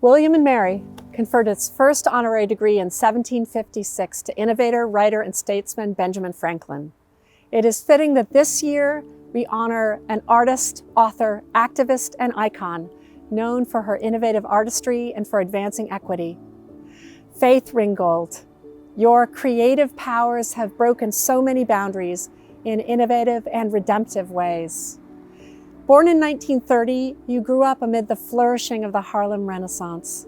William and Mary conferred its first honorary degree in 1756 to innovator, writer, and statesman Benjamin Franklin. It is fitting that this year we honor an artist, author, activist, and icon known for her innovative artistry and for advancing equity. Faith Ringgold, your creative powers have broken so many boundaries in innovative and redemptive ways. Born in 1930, you grew up amid the flourishing of the Harlem Renaissance.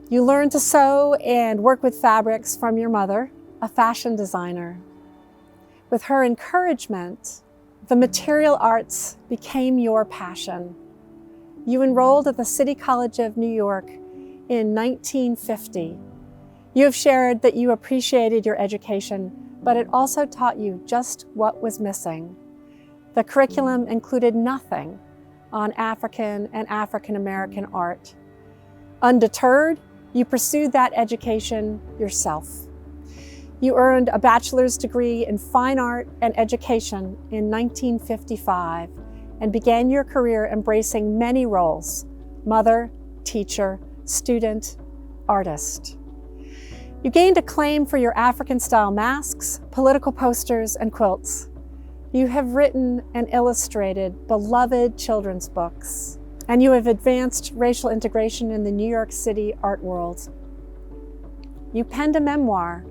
You learned to sew and work with fabrics from your mother, a fashion designer. With her encouragement, the material arts became your passion. You enrolled at the City College of New York in 1950. You have shared that you appreciated your education, but it also taught you just what was missing. The curriculum included nothing on African and African American art. Undeterred, you pursued that education yourself. You earned a bachelor's degree in fine art and education in 1955 and began your career embracing many roles: mother, teacher, student, artist. You gained acclaim for your African-style masks, political posters, and quilts. You have written and illustrated beloved children's books, and you have advanced racial integration in the New York City art world. You penned a memoir,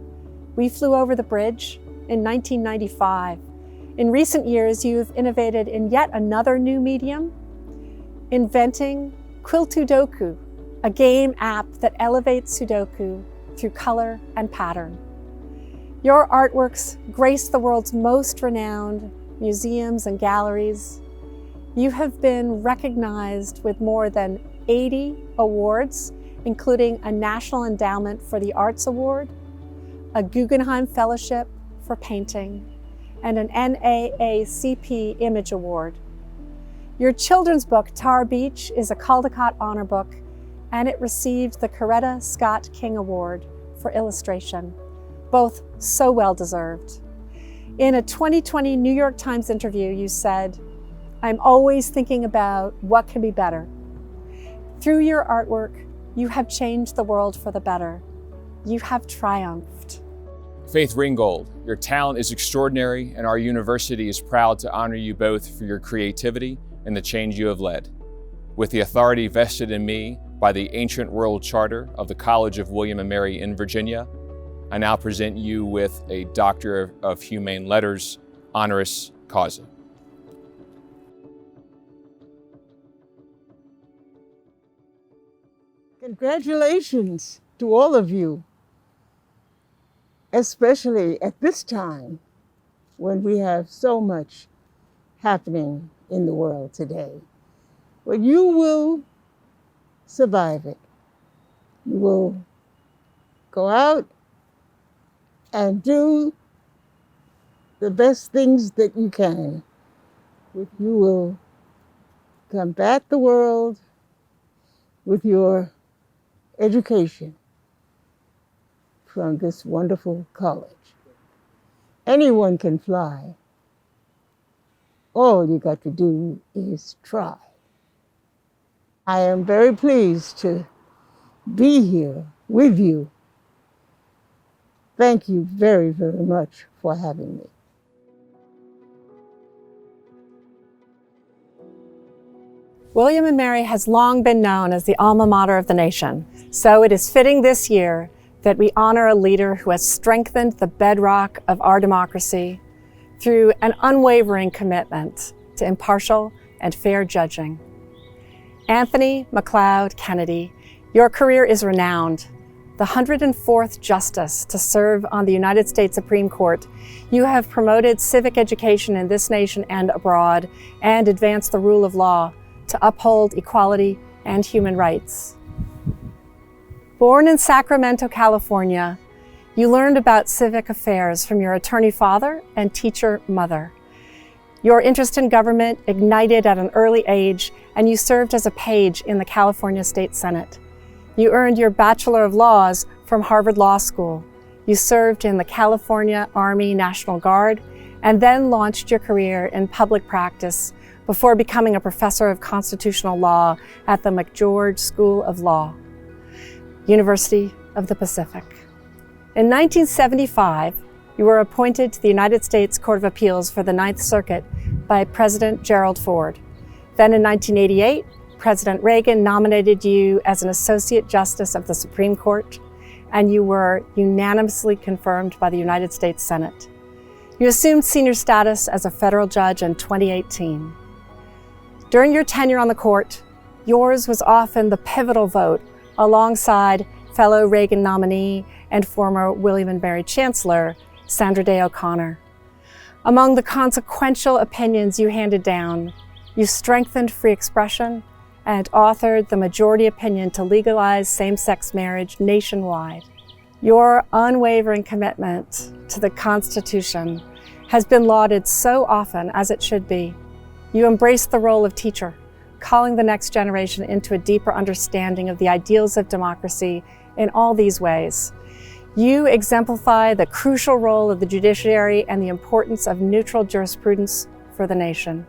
We Flew Over the Bridge, in 1995. In recent years, you have innovated in yet another new medium, inventing Quiltudoku, a game app that elevates Sudoku through color and pattern. Your artworks grace the world's most renowned museums and galleries. You have been recognized with more than 80 awards, including a National Endowment for the Arts Award, a Guggenheim Fellowship for Painting, and an NAACP Image Award. Your children's book, Tar Beach, is a Caldecott Honor Book, and it received the Coretta Scott King Award for illustration, both so well-deserved. In a 2020 New York Times interview, you said, "I'm always thinking about what can be better." Through your artwork, you have changed the world for the better. You have triumphed. Faith Ringgold, your talent is extraordinary, and our university is proud to honor you both for your creativity and the change you have led. With the authority vested in me by the ancient world charter of the College of William and Mary in Virginia, I now present you with a Doctor of Humane Letters, honoris causa. Congratulations to all of you, especially at this time when we have so much happening in the world today. But you will survive it. You will go out and do the best things that you can. You will combat the world with your education from this wonderful college. Anyone can fly. All you got to do is try. I am very pleased to be here with you. Thank you very, very much for having me. William and Mary has long been known as the alma mater of the nation, so it is fitting this year that we honor a leader who has strengthened the bedrock of our democracy through an unwavering commitment to impartial and fair judging. Anthony McLeod Kennedy, your career is renowned. The 104th Justice to serve on the United States Supreme Court, you have promoted civic education in this nation and abroad and advanced the rule of law to uphold equality and human rights. Born in Sacramento, California, you learned about civic affairs from your attorney father and teacher mother. Your interest in government ignited at an early age, and you served as a page in the California State Senate. You earned your Bachelor of Laws from Harvard Law School. You served in the California Army National Guard and then launched your career in public practice before becoming a professor of constitutional law at the McGeorge School of Law, University of the Pacific. In 1975, you were appointed to the United States Court of Appeals for the Ninth Circuit by President Gerald Ford. Then in 1988, President Reagan nominated you as an Associate Justice of the Supreme Court, and you were unanimously confirmed by the United States Senate. You assumed senior status as a federal judge in 2018. During your tenure on the court, yours was often the pivotal vote alongside fellow Reagan nominee and former William & Mary Chancellor, Sandra Day O'Connor. Among the consequential opinions you handed down, you strengthened free expression and authored the majority opinion to legalize same-sex marriage nationwide. Your unwavering commitment to the Constitution has been lauded so often, as it should be. You embraced the role of teacher, calling the next generation into a deeper understanding of the ideals of democracy in all these ways. You exemplify the crucial role of the judiciary and the importance of neutral jurisprudence for the nation.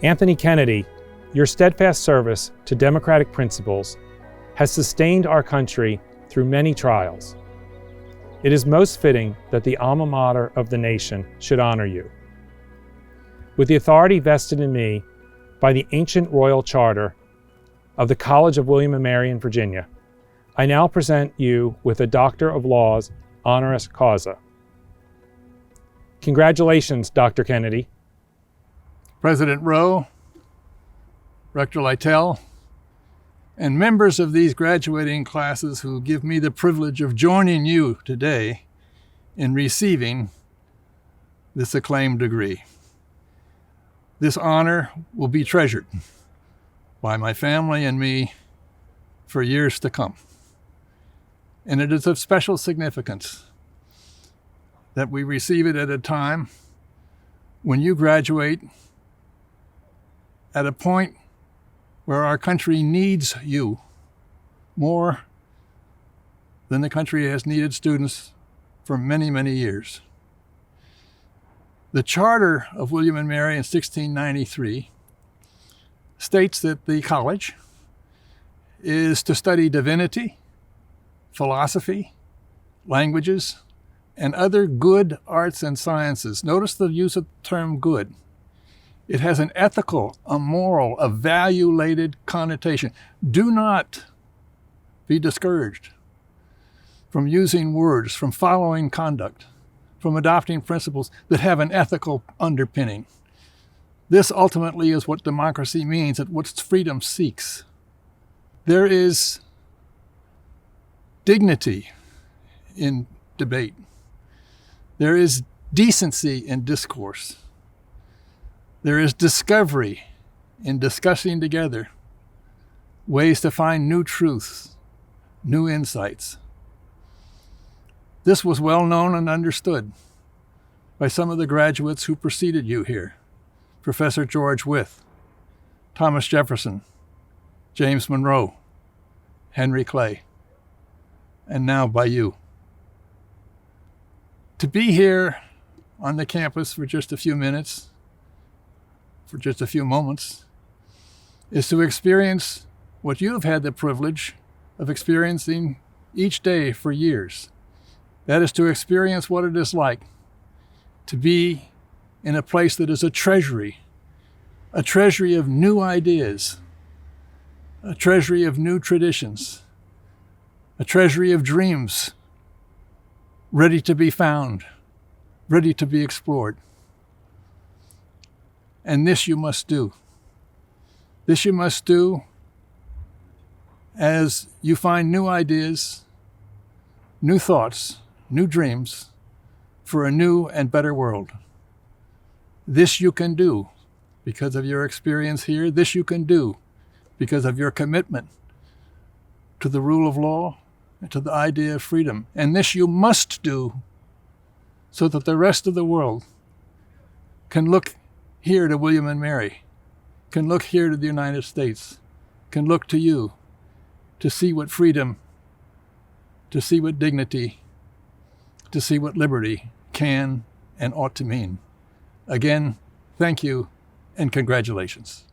Anthony Kennedy, your steadfast service to democratic principles has sustained our country through many trials. It is most fitting that the alma mater of the nation should honor you. With the authority vested in me by the ancient royal charter of the College of William and Mary in Virginia, I now present you with a Doctor of Laws honoris causa. Congratulations, Dr. Kennedy. President Rowe, Rector Lytle, and members of these graduating classes who give me the privilege of joining you today in receiving this acclaimed degree. This honor will be treasured by my family and me for years to come. And it is of special significance that we receive it at a time when you graduate at a point where our country needs you more than the country has needed students for many, many years. The charter of William and Mary in 1693 states that the college is to study divinity, philosophy, languages, and other good arts and sciences. Notice the use of the term good. It has an ethical, a moral, a value-laden connotation. Do not be discouraged from using words, from following conduct, from adopting principles that have an ethical underpinning. This ultimately is what democracy means, and what freedom seeks. There is dignity in debate. There is decency in discourse. There is discovery in discussing together ways to find new truths, new insights. This was well known and understood by some of the graduates who preceded you here. Professor George Wythe, Thomas Jefferson, James Monroe, Henry Clay, and now by you. To be here on the campus for just a few minutes, for just a few moments, is to experience what you have had the privilege of experiencing each day for years. That is to experience what it is like to be in a place that is a treasury of new ideas, a treasury of new traditions, a treasury of dreams ready to be found, ready to be explored. And this you must do. This you must do as you find new ideas, new thoughts, new dreams for a new and better world. This you can do because of your experience here. This you can do because of your commitment to the rule of law and to the idea of freedom. And this you must do so that the rest of the world can look here to William and Mary, can look here to the United States, can look to you to see what freedom, to see what dignity, to see what liberty can and ought to mean. Again, thank you and congratulations.